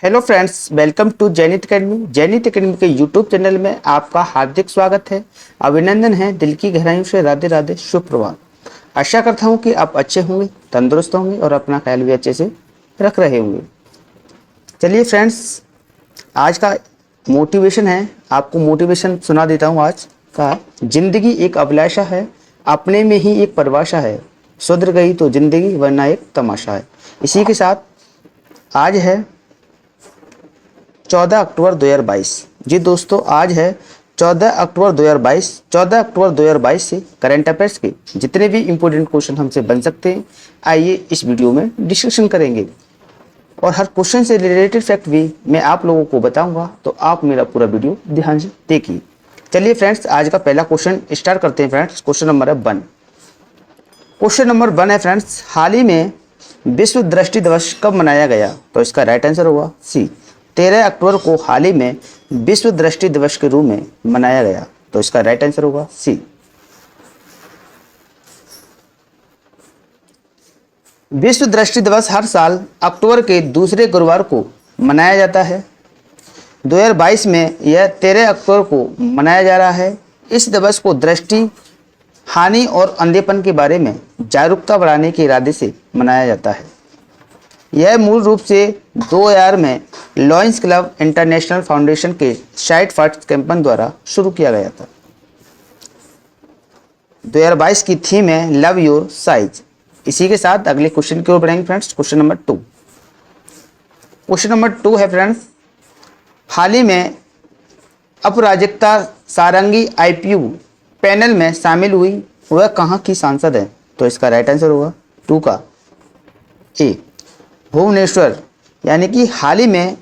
Hello friends, welcome to Jainit academy. Jainit academy के YouTube channel में आपका हार्दिक स्वागत है। अभिनंदन है, दिल की गहराइयों से राधे राधे, शुभ प्रभात। आशा करता हूँ कि आप अच्छे होंगे, तंदुरुस्त होंगे और अपना ख्याल भी अच्छे से रख रहे होंगे। चलिए फ्रेंड्स, आज का मोटिवेशन है, आपको मोटिवेशन सुना देता हूँ। आज का जिंदगी एक अभिलाषा है, अपने में ही एक परिभाषा है, सुधर गई तो जिंदगी वरना एक तमाशा है। इसी के साथ आज है 14 अक्टूबर 2022। जी दोस्तों, आज है 14 अक्टूबर 2022। 14 अक्टूबर 2022 से करंट अफेयर्स के जितने भी इंपॉर्टेंट क्वेश्चन हमसे बन सकते हैं, आइए इस वीडियो में डिस्कशन करेंगे। और हर क्वेश्चन से रिलेटेड फैक्ट भी मैं आप लोगों को बताऊंगा, तो आप मेरा पूरा वीडियो ध्यान से देखिए। चलिए फ्रेंड्स, आज का पहला क्वेश्चन स्टार्ट करते हैं। फ्रेंड्स, क्वेश्चन नंबर है 1। क्वेश्चन नंबर 1 है फ्रेंड्स, हाल ही में विश्व दृष्टि दिवस कब मनाया गया? तो इसका राइट आंसर होगा सी, 13 अक्टूबर को हाल ही में विश्व दृष्टि दिवस के रूप में मनाया गया। तो इसका राइट आंसर होगा सी। विश्व दृष्टि दिवस हर साल अक्टूबर के दूसरे गुरुवार को मनाया जाता है। 2022 में यह 13 अक्टूबर को मनाया जा रहा है। इस दिवस को दृष्टि हानि और अंधेपन के बारे में जागरूकता बढ़ाने के इरादे से मनाया जाता है। यह मूल रूप से 2000 में लॉयंस क्लब इंटरनेशनल फाउंडेशन के साइट फर्स्ट कैंपेन द्वारा शुरू किया गया था। 2022 की थीम है लव योर साइज। इसी के साथ अगले क्वेश्चन की ओर बढ़ेंगे friends. Question number 2। Question number 2 है फ्रेंड्स, हाल ही में अपराजिता सारंगी आईपीयू पैनल में शामिल हुई, वह कहाँ की सांसद है? तो इसका राइट आंसर होगा 2 का ए, भुवनेश्वर। यानी कि हाल ही में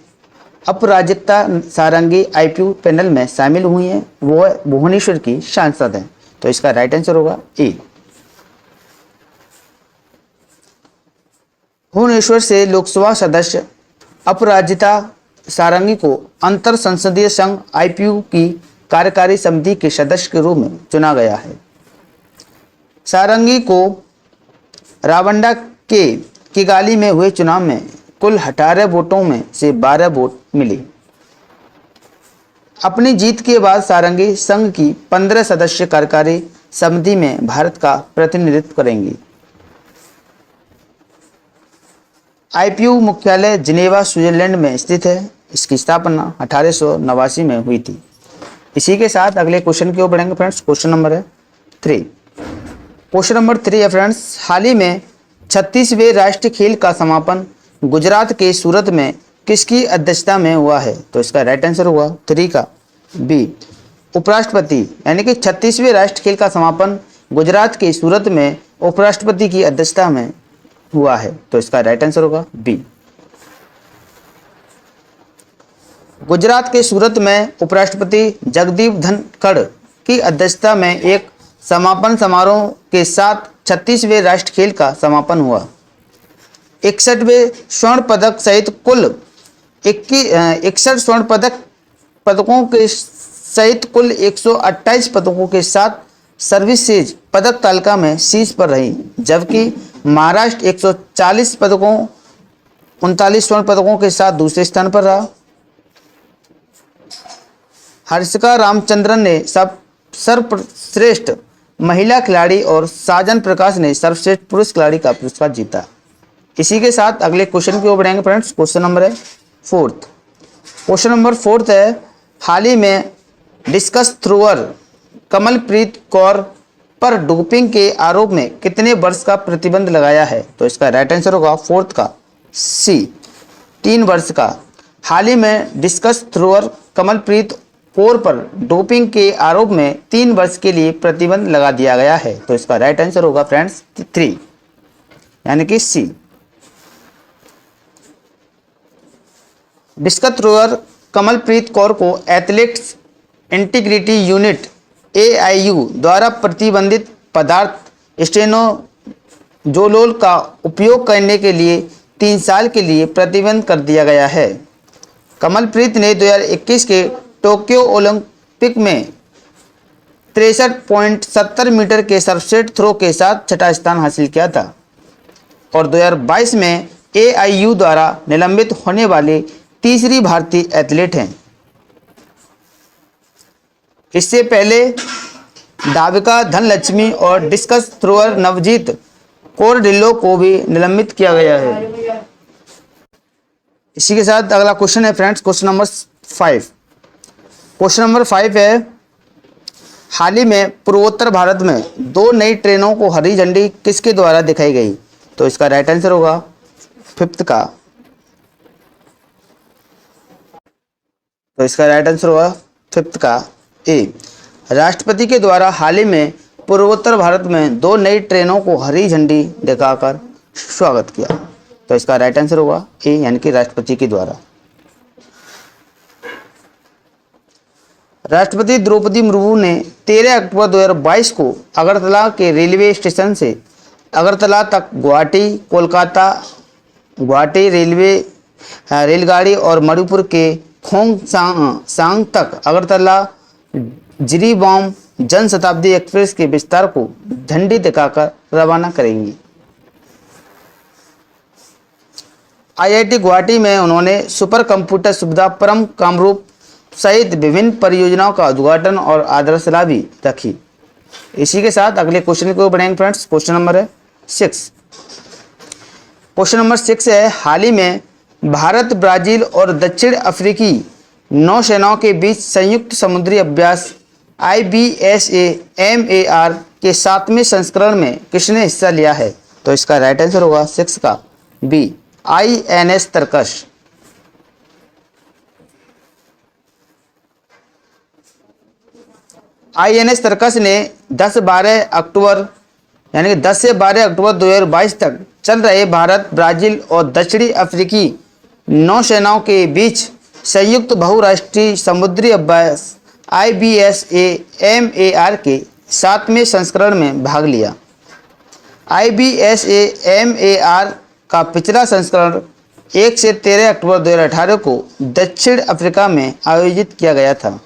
अपराजिता सारंगी आईपीयू पैनल में शामिल हुई हैं, वो भुवनेश्वर की सांसद हैं। तो इसका राइट आंसर होगा ए। भुवनेश्वर से लोकसभा सदस्य अपराजिता सारंगी को अंतर संसदीय संघ आईपीयू की कार्यकारी समिति के सदस्य के रूप में चुना गया है। सारंगी को रावंडा के किगाली में हुए चुनाव में कुल 18 वोटों में से 12 वोट मिले। अपनी जीत के बाद सारंगी संघ की 15 सदस्य कार्यकारी समिति में भारत का प्रतिनिधित्व करेंगी। आईपीयू मुख्यालय जिनेवा, स्विट्जरलैंड में स्थित है। इसकी स्थापना 1889 में हुई थी। इसी के साथ अगले क्वेश्चन की ओर बढ़ेंगे फ्रेंड्स। क्वेश्चन नंबर है 3। क्वेश्चन नंबर 3 है फ्रेंड्स, हाल ही में 36वें राष्ट्रीय खेल का समापन गुजरात के सूरत में किसकी अध्यक्षता में हुआ है? तो इसका राइट आंसर होगा 3 का बी, उपराष्ट्रपति। यानी कि 36वें राष्ट्रीय खेल का समापन गुजरात के सूरत में उपराष्ट्रपति की अध्यक्षता में हुआ है। तो इसका राइट आंसर होगा बी। गुजरात के सूरत में उपराष्ट्रपति जगदीप धनखड़ की अध्यक्षता में एक समापन समारोह के साथ 36वें राष्ट्रीय खेल का समापन हुआ। 61वें स्वर्ण पदक सहित कुल 61 स्वर्ण पदकों के सहित कुल 128 पदकों के साथ सर्विसेज पदक तालिका में शीर्ष पर रही, जबकि महाराष्ट्र 140 पदकों 39 स्वर्ण पदकों के साथ दूसरे स्थान पर रहा। हर्षिका रामचंद्रन ने सर्वश्रेष्ठ महिला खिलाड़ी और साजन प्रकाश ने सर्वश्रेष्ठ पुरुष खिलाड़ी का पुरस्कार जीता। इसी के साथ अगले क्वेश्चन की ओर बढ़ेंगे फ्रेंड्स। क्वेश्चन नंबर है 4। क्वेश्चन नंबर 4 है, हाल ही में डिस्कस थ्रोअर कमलप्रीत कौर पर डोपिंग के आरोप में कितने वर्ष का प्रतिबंध लगाया है? तो इसका राइट आंसर होगा 4 का सी, 3 वर्ष का। हाल ही में डिस्कस थ्रोअर कमलप्रीत कौर पर डोपिंग के आरोप में 3 वर्ष के लिए प्रतिबंध लगा दिया गया है। तो इसका राइट आंसर होगा फ्रेंड्स 3, यानी कि सी। डिस्कस थ्रोअर कमलप्रीत कौर को एथलेटिक्स इंटीग्रिटी यूनिट AIU द्वारा प्रतिबंधित पदार्थ स्टेनोजोलोल का उपयोग करने के लिए 3 साल के लिए प्रतिबंध कर दिया गया है। कमलप्रीत ने 2021 के टोक्यो ओलंपिक में 63.70 मीटर के सर्वश्रेष्ठ थ्रो के साथ छठा स्थान हासिल किया था और 2022 में AIU द्वारा निलंबित होने वाले तीसरी भारतीय एथलीट हैं। इससे पहले धाविका धनलक्ष्मी और डिस्कस थ्रोअर नवजीत कौरडिल्लो को भी निलंबित किया गया है। इसी के साथ अगला क्वेश्चन है friends, question number 5। Question number 5 है, हाल ही में पूर्वोत्तर भारत में 2 नई ट्रेनों को हरी झंडी किसके द्वारा दिखाई गई? तो इसका राइट आंसर होगा 5th का। तो इसका राइट आंसर होगा 5th का ए। राष्ट्रपति के द्वारा हाल ही में पूर्वोत्तर भारत में 2 नई ट्रेनों को हरी झंडी दिखाकर स्वागत किया। तो इसका राइट आंसर होगा ए, यानी कि राष्ट्रपति के द्वारा। राष्ट्रपति द्रौपदी मुर्मू ने 13 अक्टूबर 2022 को अगरतला के रेलवे स्टेशन से अगरतला तक गुवाहाटी कोलकाता गुवाहाटी रेलगाड़ी और मणिपुर के खोंगसांग तक अगरतला जिरीबाम जन शताब्दी एक्सप्रेस के विस्तार को झंडी दिखाकर रवाना करेंगी। IIT गुवाहाटी में उन्होंने सुपर कंप्यूटर सुविधा परम कामरूप सहित विभिन्न परियोजनाओं का उद्घाटन और आधारशिला भी रखी। इसी के साथ अगले क्वेश्चन को बढ़ेंगे फ्रेंड्स। क्वेश्चन नंबर है 6। क्वेश्चन नंबर 6 है, हाल ही में भारत, ब्राजील और दक्षिण अफ्रीकी नौसेनाओं के बीच संयुक्त समुद्री अभ्यास IBSA-MAR के 7वें संस्करण में किसने हिस्सा लिया है? तो इसका राइट आंसर होगा 6 का बी, INS तरकश। INS तरकश ने 10-12 अक्टूबर यानी कि 10 से 12 अक्टूबर 2022 तक चल रहे भारत, ब्राजील और दक्षिणी अफ्रीकी नौसेनाओं के बीच संयुक्त बहुराष्ट्रीय समुद्री अभ्यास IBSA-MAR के 7वें संस्करण में भाग लिया। IBSA-MAR का पिछला संस्करण 1 से 13 अक्टूबर 2018 को दक्षिण अफ्रीका में आयोजित किया गया था।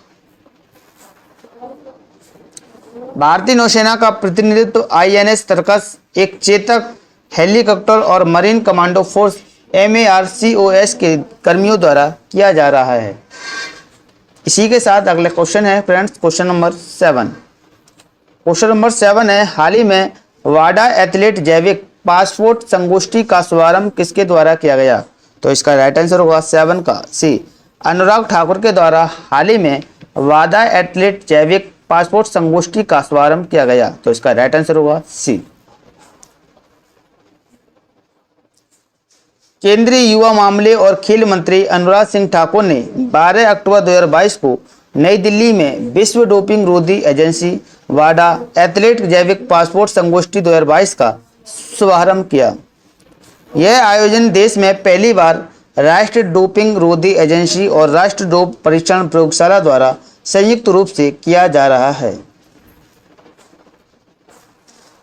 भारतीय नौसेना का प्रतिनिधित्व INS तरकश, एक चेतक हेलीकॉप्टर और मरीन कमांडो फोर्स MARCOS के कर्मियों द्वारा किया जा रहा है। इसी के साथ अगला क्वेश्चन है friends, question number 7। Question number 7 है, हाल ही में वाडा एथलीट जैविक पासपोर्ट संगोष्ठी का शुभारंभ किसके द्वारा किया गया? तो इसका राइट आंसर होगा 7 का सी, अनुराग ठाकुर के द्वारा हाल ही में वाडा एथलीट जैविक पासपोर्ट संगोष्ठी का शुभारंभ किया गया। तो इसका राइट आंसर होगा सी। केंद्रीय युवा मामले और खेल मंत्री अनुराग सिंह ठाकुर ने 12 अक्टूबर 2022 को नई दिल्ली में विश्व डोपिंग रोधी एजेंसी वाडा एथलीट जैविक पासपोर्ट संगोष्ठी 2022 का शुभारंभ किया। यह आयोजन देश में पहली बार राष्ट्रीय डोपिंग रोधी एजेंसी और राष्ट्रीय डोप परीक्षण प्रयोगशाला द्वारा संयुक्त रूप से किया जा रहा है।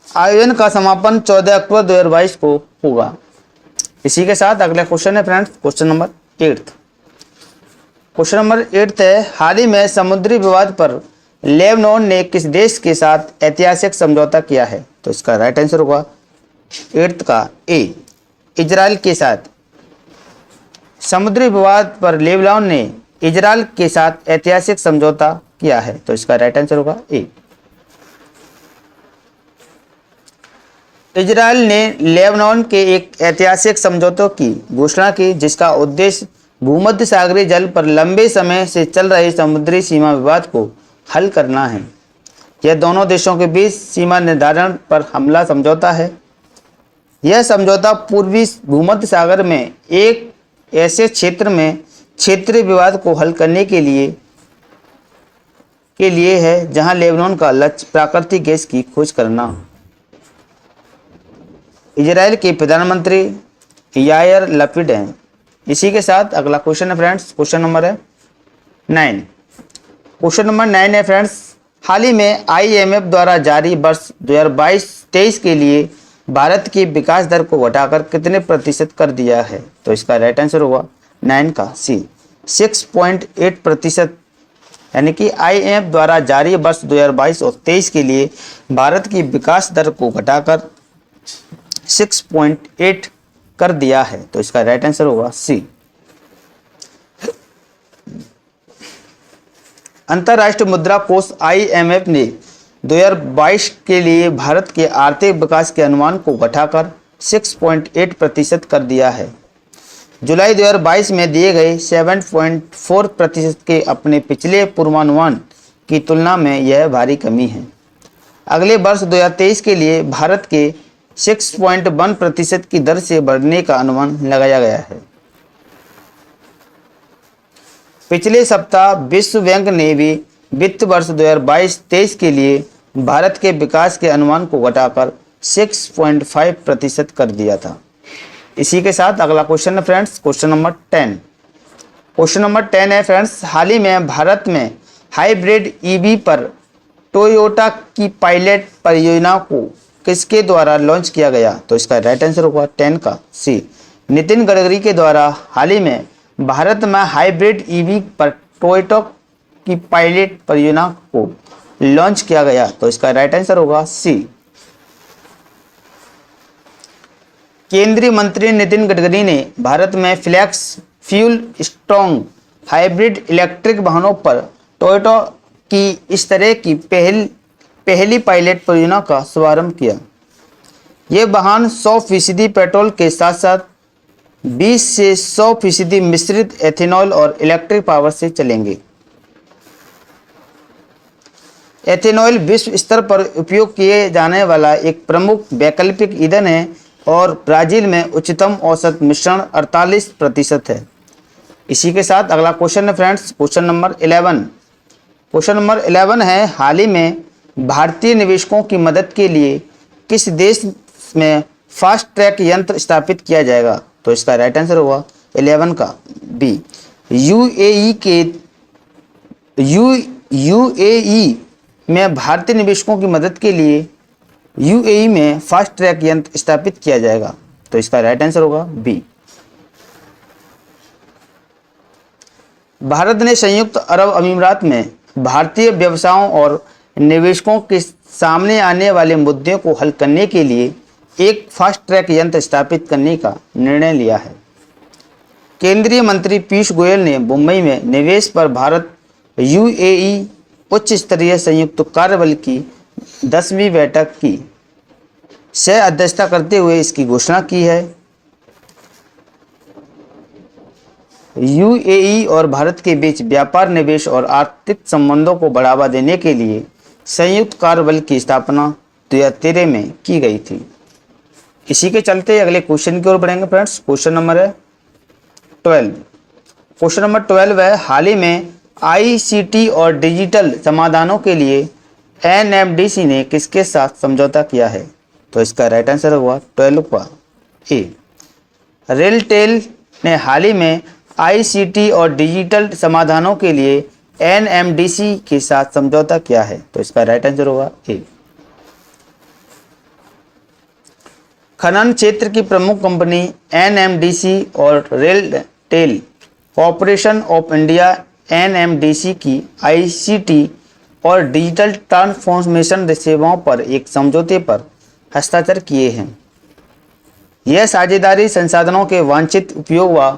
आयोजन का समापन 14 अक्टूबर 2022 को होगा। इसी के साथ अगला क्वेश्चन है friends, question number 8। Question number 8 है, हाल ही में समुद्री विवाद पर लेबनान ने किस देश के साथ ऐतिहासिक समझौता किया है? तो इसका राइट आंसर होगा 8 का ए, इजराइल के साथ। समुद्री विवाद पर लेबनान ने इजराइल के साथ ऐतिहासिक समझौता किया है। तो इसका राइट आंसर होगा ए। इजराइल ने लेबनान के एक ऐतिहासिक समझौते की घोषणा की, जिसका उद्देश्य भूमध्य सागरीय जल पर लंबे समय से चल रहे समुद्री सीमा विवाद को हल करना है। यह दोनों देशों के बीच सीमा निर्धारण पर हमला समझौता है। यह समझौता पूर्वी भूमध्य सागर में एक ऐसे क्षेत्र में क्षेत्रीय विवाद को हल करने के लिए है जहां लेबनान का लक्ष्य प्राकृतिक गैस की खोज करना। इजराइल के प्रधानमंत्री यायर लपिड हैं। इसी के साथ अगला क्वेश्चन है फ्रेंड्स, क्वेश्चन नंबर है 9। क्वेश्चन नंबर 9 है फ्रेंड्स, हाल ही में IMF द्वारा जारी वर्ष 2022-23 के लिए भारत की विकास दर को घटाकर कितने प्रतिशत कर दिया है? तो इसका राइट आंसर होगा 9 का सी, 6.8%। यानी कि IMF द्वारा जारी वर्ष 2022 और 23 के लिए भारत की विकास दर को घटाकर 6.8 कर दिया है। तो इसका राइट आंसर होगा सी। अंतर्राष्ट्रीय मुद्रा कोष IMF ने 2022 के लिए भारत के आर्थिक विकास के अनुमान को घटाकर 6.8% कर दिया है। जुलाई 2022 में दिए गए 7.4% के अपने पिछले पूर्वानुमान की तुलना में यह भारी कमी है। अगले वर्ष 2023 के लिए भारत के 6.1% की दर से बढ़ने का अनुमान लगाया गया है। पिछले सप्ताह विश्व बैंक ने भी वित्त वर्ष 2022-23 के लिए भारत के विकास के अनुमान को घटाकर 6.5% कर दिया था। इसी के साथ अगला क्वेश्चन है friends, question number 10। Question number 10 है फ्रेंड्स, हाल ही में भारत में हाइब्रिड ईवी पर टोयोटा की पायलट परियोजना को किसके द्वारा लॉन्च किया गया? तो इसका राइट आंसर होगा 10 का सी, नितिन गडकरी के द्वारा हाल ही में भारत में हाइब्रिड ईवी पर टोयोटा की पायलट परियोजना को लॉन्च किया गया। तो इसका राइट आंसर होगा सी। केंद्रीय मंत्री नितिन गडकरी ने भारत में flex fuel strong hybrid electric वाहनों पर टोयोटा की इस तरह की पहली पायलट परियोजना का शुभारंभ किया। ये वाहन 100% पेट्रोल के साथ साथ 20 से 100% मिश्रित एथेनॉल और इलेक्ट्रिक पावर से चलेंगे। एथेनॉल विश्व स्तर पर उपयोग किए जाने वाला एक प्रमुख वैकल्पिक ईंधन है और ब्राजील में उच्चतम औसत मिश्रण 48% है। इसी के साथ अगला क्वेश्चन है friends, question number 11। Question number 11 है, हाल ही में भारतीय निवेशकों की मदद के लिए किस देश में फास्ट ट्रैक यंत्र स्थापित किया जाएगा? तो इसका राइट आंसर होगा 11 का बी, यूएई में भारतीय निवेशकों की मदद के लिए यूएई में फास्ट ट्रैक यंत्र स्थापित किया जाएगा। तो इसका राइट आंसर होगा बी। भारत ने संयुक्त अरब अमीरात में भारतीय व्यवसायों और निवेशकों के सामने आने वाले मुद्दों को हल करने के लिए एक फास्ट ट्रैक यंत्र स्थापित करने का निर्णय लिया है। केंद्रीय मंत्री पीयूष गोयल ने मुंबई में निवेश पर भारत यूएई उच्च स्तरीय संयुक्त कार्यबल की 10वीं बैठक की सह अध्यक्षता करते हुए इसकी घोषणा की है। यूएई और भारत के बीच व्यापार, निवेश और आर्थिक संबंधों को बढ़ावा देने के लिए संयुक्त कार्यबल की स्थापना 2013 में की गई थी। इसी के चलते अगले क्वेश्चन की ओर बढ़ेंगे फ्रेंड्स। क्वेश्चन नंबर है 12। क्वेश्चन नंबर 12 है, हाल ही में आईसीटी और डिजिटल समाधानों के लिए एनएमडीसी ने किसके साथ समझौता किया है? तो इसका राइट आंसर होगा 12 का ए, रेलटेल ने हाल ही में आईसीटी और डिजिटल समाधानों के लिए एनएमडीसी के साथ समझौता किया है। तो इसका राइट आंसर होगा ए। खनन क्षेत्र की प्रमुख कंपनी एनएमडीसी और RailTel corporation of India NMDC की आईसीटी और डिजिटल ट्रांसफॉर्मेशन सेवाओं पर एक समझौते पर हस्ताक्षर किए हैं। यह साझेदारी संसाधनों के वांछित उपयोग व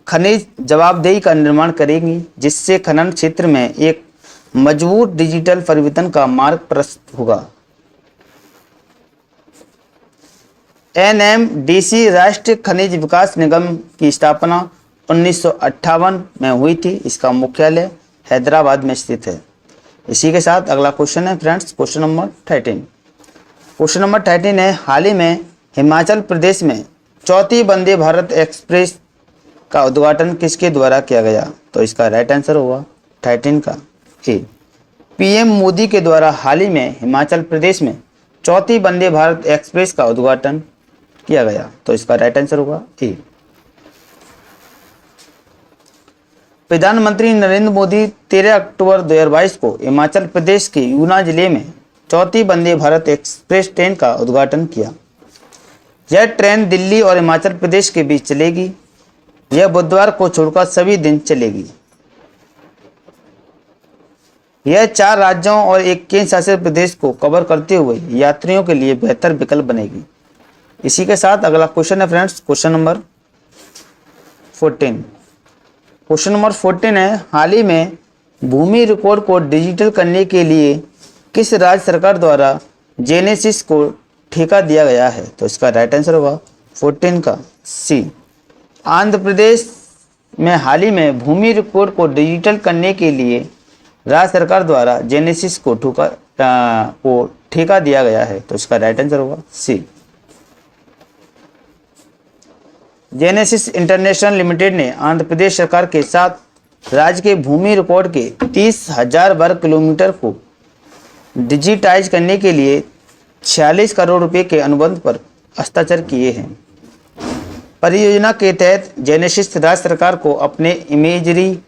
खनिज जवाबदेही का निर्माण करेगी, जिससे खनन क्षेत्र में एक मजबूत डिजिटल परिवर्तन का मार्ग प्रशस्त होगा। एनएमडीसी राष्ट्रीय खनिज विकास निगम की स्थापना 1958 में हुई थी। इसका मुख्यालय हैदराबाद में स्थित है। इसी के साथ अगला क्वेश्चन है friends, question number 13। Question number 13 है, हाल ही में हिमाचल प्रदेश में चौथी वंदे भारत एक्सप्रेस का उद्घाटन किसके द्वारा किया गया? तो इसका राइट आंसर होगा 13 का ए, पीएम मोदी के द्वारा हाल ही में हिमाचल प्रदेश में चौथी वंदे भारत एक्सप्रेस का उद्घाटन किया गया। तो इसका राइट आंसर होगा ए। प्रधानमंत्री नरेंद्र मोदी 13 अक्टूबर 2022 को हिमाचल प्रदेश के ऊना जिले में चौथी वंदे भारत एक्सप्रेस ट्रेन का उद्घाटन किया। यह ट्रेन दिल्ली और हिमाचल प्रदेश के बीच चलेगी। यह बुधवार को छोड़कर सभी दिन चलेगी। यह 4 राज्यों और एक केंद्र शासित प्रदेश को कवर करते हुए यात्रियों के लिए बेहतर विकल्प बनेगी। इसी के साथ अगला क्वेश्चन है friends, question number 14। Question number 14 है, हाल ही में भूमि रिकॉर्ड को डिजिटल करने के लिए किस राज्य सरकार द्वारा जेनेसिस को ठेका दिया गया है? तो इसका राइट आंसर होगा 14 का सी। आंध्र प्रदेश में हाल ही में भूमि रिकॉर्ड को डिजिटल करने के लिए राज्य सरकार द्वारा जेनेसिस को ठेका दिया गया है। तो इसका राइट आंसर होगा सी। जेनेसिस इंटरनेशनल लिमिटेड ने आंध्र प्रदेश सरकार के साथ राज्य के भूमि रिकॉर्ड के 30,000 वर्ग किलोमीटर को डिजिटाइज करने के लिए 46 करोड़ रुपए के अनुबंध पर हस्ताक्षर किए हैं। परियोजना के तहत जेनेसिस राज्य सरकार को अपने इमेजरी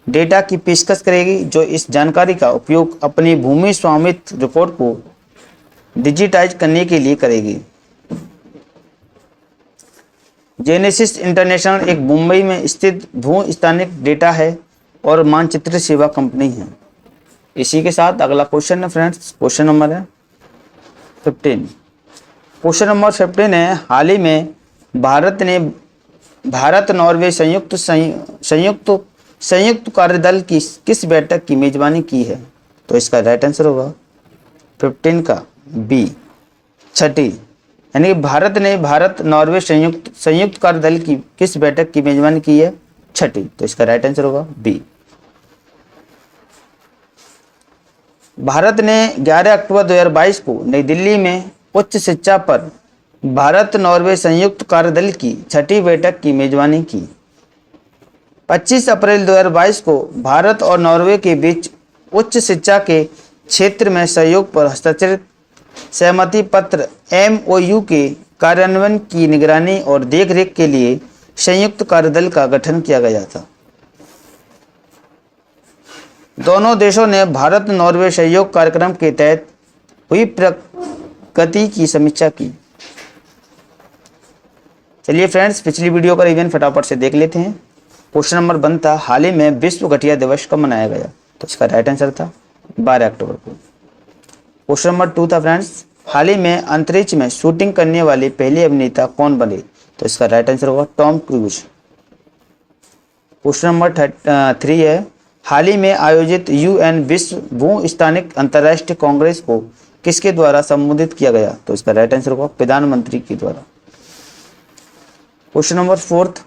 डेटा की पेशकश करेगी, जो इस जानकारी का उपयोग अपनी भूमि स्वामित्व रिकॉर्ड को डिजिटाइज करने के लिए करेगी। जेनेसिस इंटरनेशनल एक मुंबई में स्थित भू स्थानिक डेटा है और मानचित्र सेवा कंपनी है। इसी के साथ अगला क्वेश्चन है फ्रेंड्स, क्वेश्चन नंबर है 15। क्वेश्चन नंबर 15 है, हाल ही में भारत नॉर्वे संयुक्त कार्यदल की किस बैठक की मेजबानी की है? तो इसका राइट आंसर होगा 15 का बी, छठी। यानी कि भारत नॉर्वे संयुक्त कार्यदल की किस बैठक की मेजबानी की है? छठी। तो इसका राइट आंसर होगा बी। भारत ने 11 अक्टूबर 2022 को नई दिल्ली में उच्च शिक्षा पर भारत नॉर्वे संयुक्त कार्यदल की छठी बैठक की मेजबानी की। 25 अप्रैल 2022 को भारत और नॉर्वे के बीच उच्च शिक्षा के क्षेत्र में सहयोग पर हस्ताक्षरित सहमति पत्र MOU के कार्यान्वयन की निगरानी और देखरेख के लिए संयुक्त कार्यदल का गठन किया गया था। दोनों देशों ने भारत नॉर्वे सहयोग कार्यक्रम के तहत हुई प्रगति की समीक्षा की। चलिए फ्रेंड्स, पिछली वीडियो का रिवीजन फटाफट से देख लेते हैं। क्वेश्चन नंबर 1 था, हाल ही में विश्व गठिया दिवस कब मनाया गया? तो इसका राइट आंसर था 12 अक्टूबर को। क्वेश्चन नंबर 2 था फ्रेंड्स, हाल ही में अंतरिक्ष में शूटिंग करने वाले पहले अभिनेता कौन बने? तो इसका राइट आंसर होगा टॉम क्रूज। क्वेश्चन नंबर 3 है, हाल ही में आयोजित UN विश्व भू स्थानिक अंतर्राष्ट्रीय कांग्रेस को किसके द्वारा संबोधित किया गया? तो इसका राइट आंसर होगा प्रधानमंत्री के द्वारा। क्वेश्चन नंबर 4,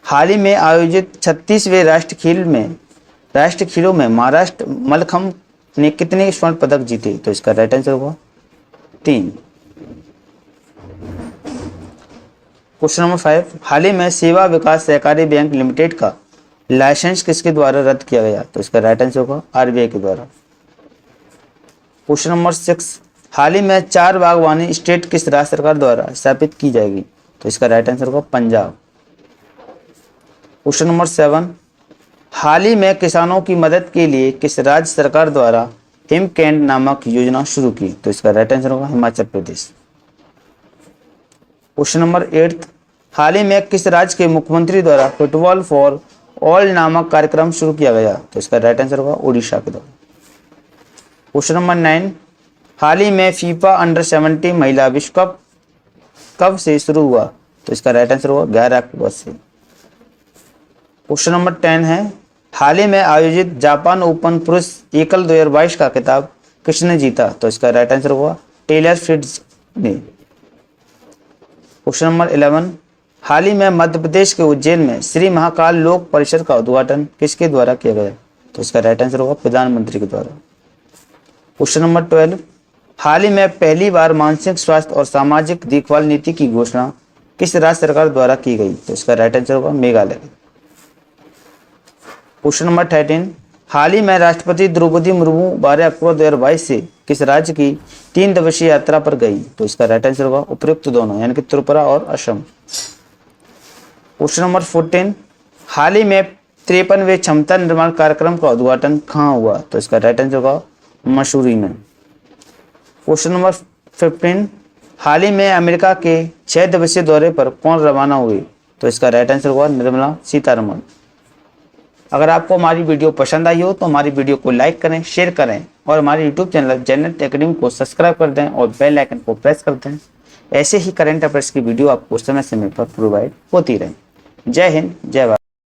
हाल ही में आयोजित 36वें राष्ट्रीय खेलों में महाराष्ट्र मलखंभ ने कितने स्वर्ण पदक जीते? तो इसका राइट आंसर होगा 3। क्वेश्चन नंबर 5, हाल ही में सेवा विकास सहकारी बैंक लिमिटेड का लाइसेंस किसके द्वारा रद्द किया गया? तो इसका राइट आंसर होगा RBI के द्वारा। क्वेश्चन नंबर 6, हाल ही में 4 बागवानी स्टेट किस राज्य सरकार द्वारा स्थापित की जाएगी? तो इसका राइट आंसर होगा पंजाब। क्वेश्चन नंबर 7, हाल ही में किसानों की मदद के लिए किस राज्य सरकार द्वारा हिमकैंड नामक योजना शुरू की? तो इसका राइट आंसर होगा हिमाचल प्रदेश। क्वेश्चन नंबर 8, हाल ही में किस राज्य के मुख्यमंत्री द्वारा फुटबॉल फॉर ऑल नामक कार्यक्रम शुरू किया गया? तो इसका राइट आंसर होगा उड़ीसा के द्वारा। क्वेश्चन नंबर 9, हाल ही में फीफा अंडर 17 महिला विश्व कप कब से शुरू हुआ? तो इसका राइट आंसर होगा 11 अक्टूबर से। क्वेश्चन नंबर 10 है, हाल ही में आयोजित जापान ओपन पुरुष एकल 2022 का खिताब किसने जीता? तो इसका राइट आंसर होगा टेलर फ्रिट्ज ने। क्वेश्चन नंबर 11, हाल ही में मध्य प्रदेश के उज्जैन में श्री महाकाल लोक परिसर का उद्घाटन किसके द्वारा किया गया? तो इसका राइट आंसर होगा प्रधानमंत्री के द्वारा। क्वेश्चन नंबर 12, हाल ही में पहली बार मानसिक स्वास्थ्य और सामाजिक देखभाल नीति की घोषणा किस राज्य सरकार द्वारा की गई? तो इसका राइट आंसर होगा मेघालय। क्वेश्चन नंबर 13, हाल ही में राष्ट्रपति द्रौपदी मुर्मू 12 अक्टूबर 2022 से किस राज्य की 3 दिवसीय यात्रा पर गई? तो इसका राइट आंसर होगा उपयुक्त दोनों, यानी कि त्रिपुरा और असम। क्वेश्चन नंबर 14, हाल ही में 53वें क्षमता निर्माण कार्यक्रम का उद्घाटन कहाँ हुआ? तो इसका राइट आंसर होगा मसूरी में। क्वेश्चन नंबर 15, हाल ही में अमेरिका के 6 दिवसीय दौरे पर कौन रवाना हुए? तो इसका राइट आंसर होगा निर्मला सीतारमण। अगर आपको हमारी वीडियो पसंद आई हो तो हमारी वीडियो को लाइक करें, शेयर करें और हमारे यूट्यूब चैनल जेनेट एकेडमी को सब्सक्राइब कर दें और बेल आइकन को प्रेस कर दें। ऐसे ही करंट अफेयर्स की वीडियो आपको समय समय पर प्रोवाइड होती रहे। जय हिंद, जय भारत।